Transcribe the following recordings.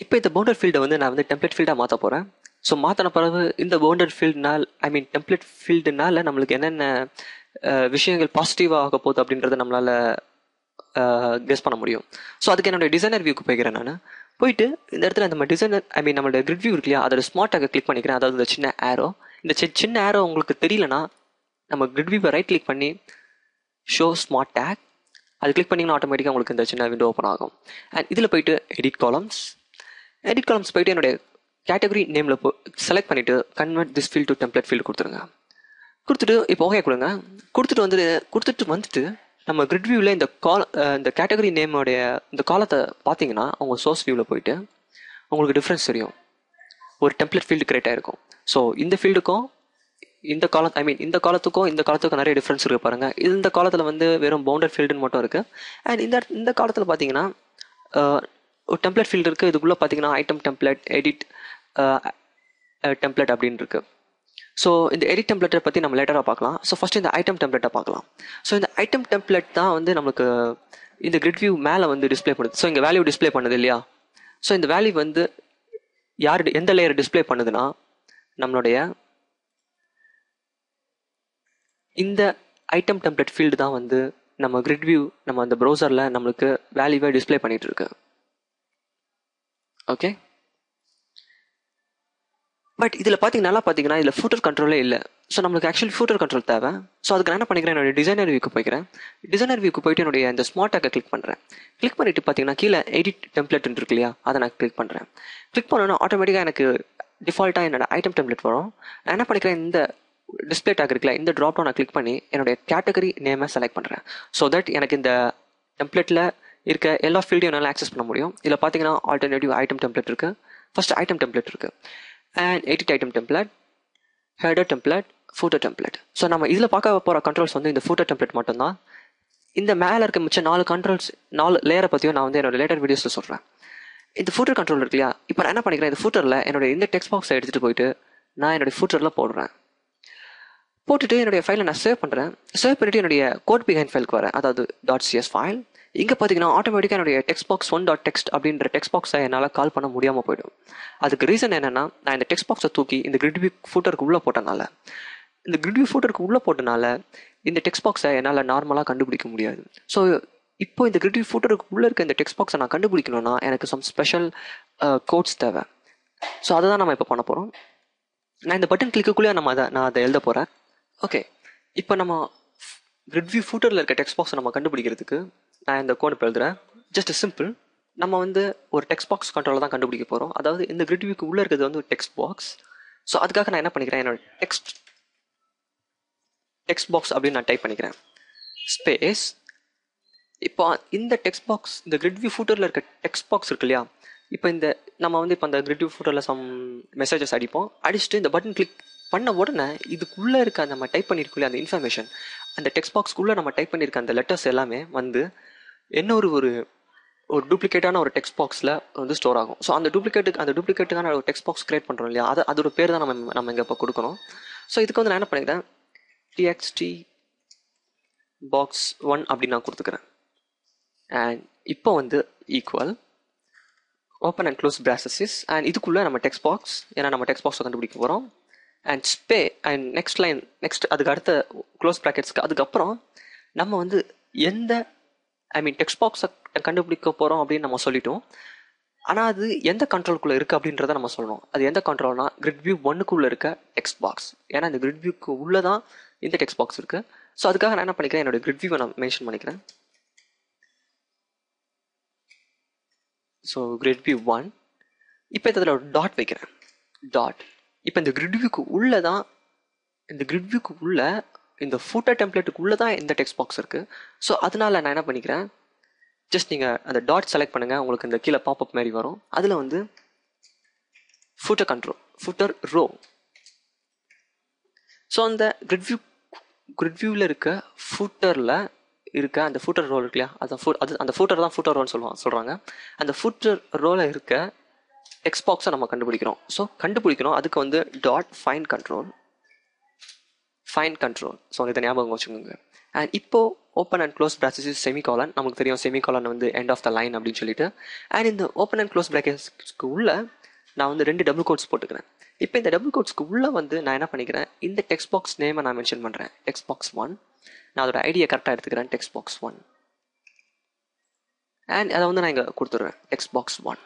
இப்போ இந்த பவுண்டர் ஃபீல்டை வந்து நான் வந்து டெம்ப்ளேட் ஃபீல்டாக மாற்ற போகிறேன். ஸோ மாற்றின பிறகு இந்த பவுண்டர் ஃபீல்டுனால் டெம்ப்ளேட் ஃபீல்டுனால நம்மளுக்கு என்னென்ன விஷயங்கள் பாசிட்டிவாக ஆக போகுது அப்படின்றத நம்மளால் கெஸ் பண்ண முடியும். ஸோ அதுக்கு என்னோட டிசைனர் வியூக்கு போய்க்கிறேன். நான் போயிட்டு இந்த இடத்துல நம்ம டிசைனர் நம்மளோட கிரிட் வியூ இருக்கு இல்லையா, அதோட ஸ்மார்ட் டேக்கை கிளிக் பண்ணிக்கிறேன். அதாவது இந்த சின்ன ஆரோ, இந்த சின்ன ஆரோ உங்களுக்கு தெரியலனா நம்ம கிரிட் வியூவை ரைட் கிளிக் பண்ணி ஷோ ஸ்மார்ட் டேக் அது கிளிக் பண்ணிங்கன்னா ஆட்டோமேட்டிக்காக உங்களுக்கு இந்த சின்ன விண்டோ ஓப்பன் ஆகும். அண்ட் இதில் போயிட்டு எடிட் காலம்ஸ் போயிட்டு என்னுடைய கேட்டகரி நேமில் செலக்ட் பண்ணிவிட்டு convert this field to template field கொடுத்துருங்க. கொடுத்துட்டு இப்போ ஓகே கொடுங்க. கொடுத்துட்டு வந்துட்டு நம்ம கிரிட் வியூவில் இந்த கேட்டகரி நேமோடைய இந்த காலத்தை பார்த்தீங்கன்னா உங்க சோர்ஸ் வியூவில் போயிட்டு உங்களுக்கு டிஃப்ரென்ஸ் தெரியும். ஒரு டெம்ப்ளேட் ஃபீல்டு கிரியேட் ஆயிருக்கும். ஸோ இந்த ஃபீல்டுக்கும் இந்த காலத்துக்கும் நிறைய டிஃப்ரென்ஸ் இருக்கு பாருங்க. இந்த காலத்தில் வந்து வெறும் பவுண்டர் ஃபீல்டுன்னு மட்டும் இருக்கு. அண்ட் இந்த காலத்தில் பார்த்தீங்கன்னா ஒரு டெம்ப்ளேட் ஃபீல்டு இருக்கு. இதுக்குள்ள பார்த்தீங்கன்னா ஐட்டம் டெம்ப்ளேட், எடிட் டெம்ப்ளேட் அப்படின்னு இருக்கு. ஸோ இந்த எடிட் டெம்ப்ளேட்டை பற்றி நம்ம லேட்டராக பார்க்கலாம். ஸோ ஃபர்ஸ்ட் இந்த ஐட்டம் டெம்ப்ளேட்டை பார்க்கலாம். ஸோ இந்த ஐட்டம் டெம்ப்ளேட் தான் வந்து நமக்கு இந்த கிரிட் வியூ மேலே வந்து டிஸ்பிளே பண்ணுது. ஸோ இங்கே வேல்யூ டிஸ்பிளே பண்ணுது இல்லையா. ஸோ இந்த வேல்யூ வந்து எந்த லேயர் டிஸ்பிளே பண்ணுதுன்னா நம்மளுடைய இந்த ஐட்டம் டெம்ப்ளேட் ஃபீல்டு தான் வந்து நம்ம கிரிட் வியூ நம்ம அந்த ப்ரௌசரில் நம்மளுக்கு வேல்யூவை டிஸ்பிளே பண்ணிட்டு இருக்கு. ஓகே, பட் இதில் பார்த்தீங்கன்னா இதில் ஃபூட்டர் கண்ட்ரோலே இல்லை. ஸோ நம்மளுக்கு ஆக்சுவலி ஃபூட்டர் கண்ட்ரோல் தேவை. ஸோ அதுக்கு நான் என்ன பண்ணிக்கிறேன், என்னோட டிசைனர் வியூக்கு போயிட்டு என்னுடைய அந்த ஸ்மார்ட் டேக்கை கிளிக் பண்ணுறேன். கிளிக் பண்ணிட்டு பார்த்தீங்கன்னா கீழே எடிட் டெம்ப்ளேட் இருக்கு இல்லையா, அதை நான் கிளிக் பண்ணுறேன். கிளிக் பண்ணோன்னா ஆட்டோமேட்டிக்காக எனக்கு டிஃபால்ட்டாக என்னோட ஐட்டம் டெம்ப்ளேட் வரும். நான் என்ன பண்ணிக்கிறேன், இந்த டிஸ்பிளே டேக் இருக்குல்ல, இந்த ட்ராப் டவுன் நான் கிளிக் பண்ணி என்னுடைய கேட்டகரி நேமை செலக்ட் பண்ணுறேன். ஸோ தட் எனக்கு இந்த டெம்ப்ளேட்டில் இருக்க எல்லா ஃபீல்டையும் என்னால் ஆக்சஸ் பண்ண முடியும். இதில் பார்த்தீங்கன்னா ஆல்டர்னேட்டிவ் ஐட்டம் டெம்ப்ளேட் இருக்குது. ஃபர்ஸ்ட் ஐட்டம் டெம்ப்ளேட் இருக்குது. And edit item template, header template, footer template. So நம்ம இதில் பார்க்க போகிற கண்ட்ரோல்ஸ் வந்து இந்த ஃபூட்டர் டெம்ப்ளேட் மட்டும்தான். இந்த மேலே இருக்க மிச்சம் 4 லேயரை பற்றியும் நான் வந்து என்னோட லேட்டர் வீடியோஸில் சொல்கிறேன். இந்த ஃபூட்டர் கண்ட்ரோல் இருக்கு இல்லையா, இப்போ நான் என்ன பண்ணிக்கிறேன், இந்த ஃபூட்டரில் என்னோட இந்த டெக்ஸ்ட் பாக்ஸை எடுத்துகிட்டு போயிட்டு நான் என்னுடைய ஃபூட்டரில் போட்டுட்டு என்னுடைய ஃபைலை நான் சேவ் பண்ணுறேன். சேவ் பண்ணிட்டு என்னுடைய கோட் பிஹைண்ட் ஃபைலுக்கு வரேன், அதாவது .cs ஃபைல். இங்கே பார்த்தீங்கன்னா ஆட்டோமேட்டிக்காக என்னுடைய டெக்ஸ்ட் பாக்ஸ் 1.txt அப்படின்ற டெக்ஸ்ட் பாக்ஸை என்னால் கால் பண்ண முடியாமல் போயிடும். அதுக்கு ரீசன் என்னென்னா, நான் இந்த டெக்ஸ்ட் பாக்ஸை தூக்கி இந்த கிரிட் வியூ ஃபூட்டருக்கு உள்ளே போட்டனால இந்த டெக்ஸ்ட் பாக்ஸை என்னால் நார்மலாக கண்டுபிடிக்க முடியாது. ஸோ இப்போ இந்த கிரிட் வியூ ஃபூட்டருக்கு உள்ளே இருக்க இந்த டெக்ஸ்ட் பாக்ஸை நான் கண்டுபிடிக்கணும்னா எனக்கு சம் ஸ்பெஷல் கோட்ஸ் தேவை. ஸோ அதை தான் நம்ம இப்போ பண்ண போகிறோம். நான் இந்த பட்டன் கிளிக்குள்ளே நான் அதை எழுத போகிறேன். ஓகே, இப்போ நம்ம கிரிட் வியூ ஃபூட்டரில் இருக்க டெக்ஸ்ட் பாக்ஸை நம்ம கண்டுபிடிக்கிறதுக்கு நான் இந்த கோட் எழுதுறேன். ஜஸ்ட் சிம்பிள், நம்ம வந்து ஒரு டெக்ஸ்ட் பாக்ஸ் கண்ட்ரோலில் தான் கண்டுபிடிக்க போகிறோம். அதாவது இந்த கிரிட் வியூக்கு உள்ளே இருக்கிறது வந்து ஒரு டெக்ஸ்ட் பாக்ஸ். ஸோ அதுக்காக நான் என்ன பண்ணிக்கிறேன், என்னோட டெக்ஸ்ட் பாக்ஸ் அப்படின்னு நான் டைப் பண்ணிக்கிறேன், ஸ்பேஸ். இப்போ இந்த டெக்ஸ்ட் பாக்ஸ், இந்த கிரிட் வியூ ஃபூட்டரில் இருக்க டெக்ஸ்ட் பாக்ஸ் இருக்கு இல்லையா, இப்போ நம்ம வந்து இப்போ அந்த கிரிட் வியூ ஃபூட்டரில் சம் மெசேஜஸ் அடிச்சுட்டு இந்த பட்டன் கிளிக் பண்ண உடனே இதுக்குள்ளே இருக்க நம்ம டைப் பண்ணியிருக்கோம் அந்த இன்ஃபர்மேஷன், அந்த டெக்ஸ்ட் பாக்ஸ்க்குள்ளே நம்ம டைப் பண்ணியிருக்க அந்த லெட்டர்ஸ் எல்லாமே வந்து என்ன ஒரு டூப்ளிகேட்டான ஒரு டெக்ஸ்ட் பாக்ஸில் வந்து ஸ்டோர் ஆகும். ஸோ அந்த டூப்ளிகேட்டுக்கான ஒரு டெக்ஸ்ட் பாக்ஸ் கிரியேட் பண்ணுறோம் இல்லையா, அதோட பேர் தான் நம்ம இங்கே இப்போ கொடுக்கணும். ஸோ இதுக்கு வந்து நான் என்ன பண்ணிக்கிறேன், txt box 1 அப்படின்னு நான் கொடுத்துக்கிறேன். அண்ட் இப்போ வந்து equal open and close braces and இதுக்குள்ளே நம்ம டெக்ஸ்ட் பாக்ஸ், ஏன்னா நம்ம டெக்ஸ்ட் பாக்ஸை கண்டுபிடிக்க போகிறோம். அண்ட் அண்ட் நெக்ஸ்ட் அதுக்கு அடுத்த க்ளோஸ் ப்ராக்கெட்ஸ்க்கு அதுக்கப்புறம் நம்ம வந்து எந்த டெக்ஸ்ட் பாக்ஸை கண்டுபிடிக்க போகிறோம் அப்படின்னு நம்ம சொல்லிட்டோம். ஆனால் அது எந்த கண்ட்ரோலுக்குள்ளே இருக்குது அப்படின்றத நம்ம சொல்லணும். அது எந்த கண்ட்ரோல்னா கிரிட் வியூ 1க்குள்ளே இருக்க டெக்ஸ்ட் பாக்ஸ். ஏன்னா இந்த கிரிட் வியூக்கு உள்ளே தான் இந்த டெக்ஸ்ட் பாக்ஸ் இருக்குது. ஸோ அதுக்காக நான் என்ன பண்ணிக்கிறேன், என்னோட கிரிட் வியூவை நான் மென்ஷன் பண்ணிக்கிறேன். So grid view 1. இப்போ இதில் ஒரு டாட் வைக்கிறேன். இப்போ இந்த கிரிட் வியூக்கு உள்ளே தான் இந்த ஃபூட்டர் டெம்ப்ளேட்டுக்கு உள்ளே தான் இந்த டெக்ஸ்ட் பாக்ஸ் இருக்குது. ஸோ அதனால நான் என்ன பண்ணிக்கிறேன், ஜஸ்ட் நீங்கள் அந்த டாட் செலக்ட் பண்ணுங்கள், உங்களுக்கு இந்த கீழே பாப்அப் மாதிரி வரும். அதில் வந்து ஃபூட்டர் ரோ. ஸோ அந்த கிரிட் வியூவில் இருக்க ஃபூட்டரில் இருக்க அந்த ஃபூட்டர் ரோல் இருக்கு இல்லையா, அந்த ஃபூட்டர் தான் ஃபூட்டர் ரோல்னு சொல்கிறாங்க. அந்த ஃபூட்டர் ரோவில் இருக்க டெக்ஸ்ட் பாக்ஸை நம்ம கண்டுபிடிக்கணும். அதுக்கு வந்து ஃபைண்ட் கண்ட்ரோல். ஸோ இதை ஞாபகம் வச்சுக்கோங்க. அண்ட் இப்போ open and close brackets semicolon, நமக்கு தெரியும் செமிகாலன் வந்து எண்ட் ஆஃப் த லைன் அப்படின்னு சொல்லிட்டு. அண்ட் இந்த ஓப்பன் அண்ட் க்ளோஸ் ப்ராக்கெட்ஸ்க்கு உள்ள நான் வந்து 2 டபுள் கோட்ஸ் போட்டுக்கிறேன். இப்போ இந்த டபுள் கோட்ஸ்க்கு உள்ள வந்து நான் என்ன பண்ணிக்கிறேன், இந்த டெக்ஸ்ட் பாக்ஸ் நேமை நான் மென்ஷன் பண்ணுறேன், டெக்ஸ்ட் பாக்ஸ் 1. நான் அதோட ஐடியை கரெக்டாக எடுத்துக்கிறேன், டெக்ஸ்ட் பாக்ஸ் 1. அண்ட் அதை வந்து நான் இங்கே கொடுத்துட்றேன், டெக்ஸ்ட் பாக்ஸ் 1.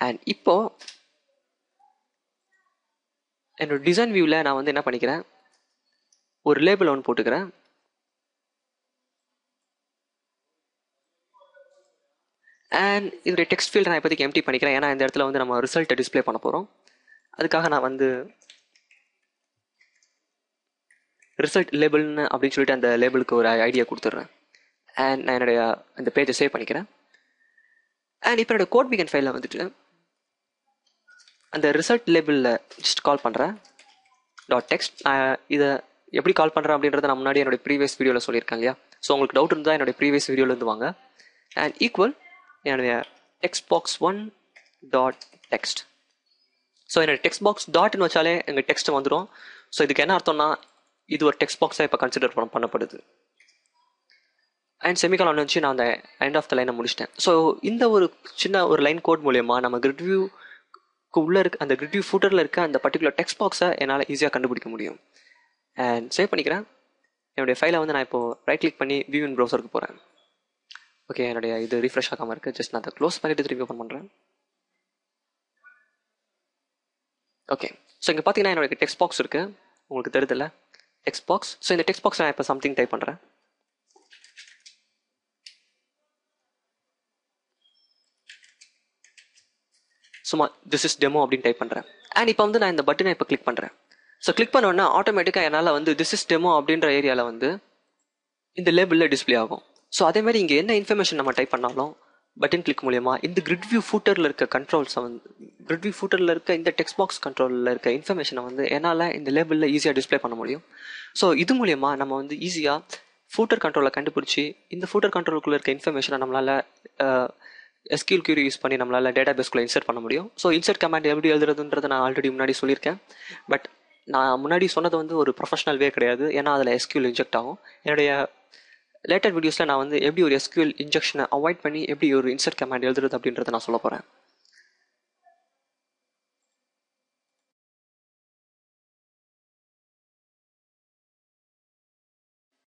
அண்ட் இப்போ என்னோட டிசைன் வியூவில் நான் வந்து என்ன பண்ணிக்கிறேன், ஒரு லேபிள் ஒன்று போட்டுக்கிறேன். அண்ட் இதோடைய டெக்ஸ்ட் ஃபீல்டு நான் இப்போதைக்கு எம்டி பண்ணிக்கிறேன், ஏன்னா இந்த இடத்துல வந்து நம்ம ரிசல்ட்டை டிஸ்பிளே பண்ண போகிறோம். அதுக்காக நான் வந்து ரிசல்ட் லேபிள்னு அப்படின்னு சொல்லிட்டு அந்த லேபிளுக்கு ஒரு ஐடியா கொடுத்துட்றேன். அண்ட் நான் என்னுடைய அந்த பேஜை சேவ் பண்ணிக்கிறேன். அண்ட் இப்போ என்னோட கோட் பிகன் ஃபைலில் வந்துட்டு அந்த ரிசல்ட் லேபிளில் ஜஸ்ட் கால் பண்ணுறேன் .text. இதை எப்படி கால் பண்ணுறேன் அப்படின்றத நான் முன்னாடி என்னுடைய ப்ரீவியஸ் வீடியோவில் சொல்லியிருக்கேன் இல்லையா. ஸோ உங்களுக்கு டவுட் இருந்தால் என்னுடைய ப்ரீவியஸ் வீடியோலேருந்து வாங்க. அண்ட் ஈக்குவல் என்னுடைய டெக்ஸ்ட் பாக்ஸ் 1.text. ஸோ என்னோட டெக்ஸ்ட் பாக்ஸ் டாட்னு வச்சாலே எங்கள் டெக்ஸ்ட் வந்துடும். ஸோ இதுக்கு என்ன அர்த்தம்னா இது ஒரு டெக்ஸ்ட் பாக்ஸாக இப்போ கன்சிடர் பண்ணப்படுது. அண்ட் செமிகாலன் வச்சு நான் அந்த எண்ட் ஆஃப் த லைனை முடிச்சிட்டேன். ஸோ இந்த ஒரு சின்ன ஒரு லைன் கோட் மூலயமா நம்ம கிரிட் வியூக்கு உள்ளே இருக்க அந்த கிரிட் வியூ ஃபூட்டரில் இருக்க அந்த பர்டிகுலர் டெக்ஸ்ட் பாக்ஸை என்னால் ஈஸியாக கண்டுபிடிக்க முடியும். அண்ட் சேவ் பண்ணிக்கிறேன். என்னுடைய ஃபைலை வந்து நான் இப்போது ரைட் கிளிக் பண்ணி வியூ இன் ப்ரௌசருக்கு போகிறேன். ஓகே, என்னுடைய இது ரீஃப்ரெஷ் ஆகாமல் இருக்குது. ஜஸ்ட் நான் அதை க்ளோஸ் பண்ணிவிட்டு திரும்பி ஓப்பன் பண்ணுறேன். ஓகே, ஸோ இங்கே பார்த்தீங்கன்னா என்னோட டெக்ஸ்ட் பாக்ஸ் இருக்குது, உங்களுக்கு தெரியுதுல்ல டெக்ஸ்ட் பாக்ஸ். ஸோ இந்த டெக்ஸ்ட் பாக்ஸ் நான் இப்போ சம்திங் டைப் பண்ணுறேன். சும்மா திஸ் இஸ் டெமோ அப்படின்னு டைப் பண்ணுறேன். அண்ட் இப்போ வந்து நான் இந்த பட்டனை இப்போ கிளிக் பண்ணுறேன். ஸோ கிளிக் பண்ணோன்னா ஆட்டோமேட்டிக்காக என்னால் வந்து திஸ் இஸ் டெமோ அப்படின்ற ஏரியாவில் வந்து இந்த லேபிளில் டிஸ்பிளே ஆகும். ஸோ அதேமாதிரி இங்கே என்ன இன்ஃபர்மேஷன் நம்ம டைப் பண்ணாலும் பட்டன் கிளிக் மூலியமா இந்த கிரிட் வியூ ஃபூட்டரில் இருக்க கண்ட்ரோல்ஸை வந்து கிரிட் வியூ ஃபூட்டரில் இருக்க இந்த டெக்ஸ்ட் பாக்ஸ் கண்ட்ரோலில் இருக்க இன்ஃபர்மேஷனை வந்து என்னால் இந்த லேபிளில் ஈஸியாக டிஸ்பிளே பண்ண முடியும். ஸோ இது மூலயமா நம்ம வந்து ஈஸியாக ஃபூட்டர் கண்ட்ரோலை கண்டுபிடிச்சி இந்த ஃபூட்டர் கண்ட்ரோலுக்குள்ளே இருக்க இன்ஃபர்மேஷனை நம்மளால் SQL query யூஸ் பண்ணி நம்மளால் டேட்டா பேஸ்குள்ளே இன்சர்ட் பண்ண முடியும். ஸோ இன்சர்ட் கமாண்ட் எப்படி எழுதுறதுன்றதை நான் ஆல்ரெடி முன்னாடி சொல்லியிருக்கேன். பட் நான் முன்னாடி சொன்னது வந்து ஒரு ப்ரொஃபஷனல் வே கிடையாது, ஏன்னா அதில் SQL இன்ஜெக்ட் ஆகும். என்னுடைய லேட்டர் வீடியோஸில் நான் வந்து எப்படி ஒரு SQL இன்ஜெக்ஷனை அவாய்ட் பண்ணி எப்படி ஒரு இன்சர்ட் கமாண்ட் எழுதுறது அப்படின்றத நான் சொல்ல போகிறேன்.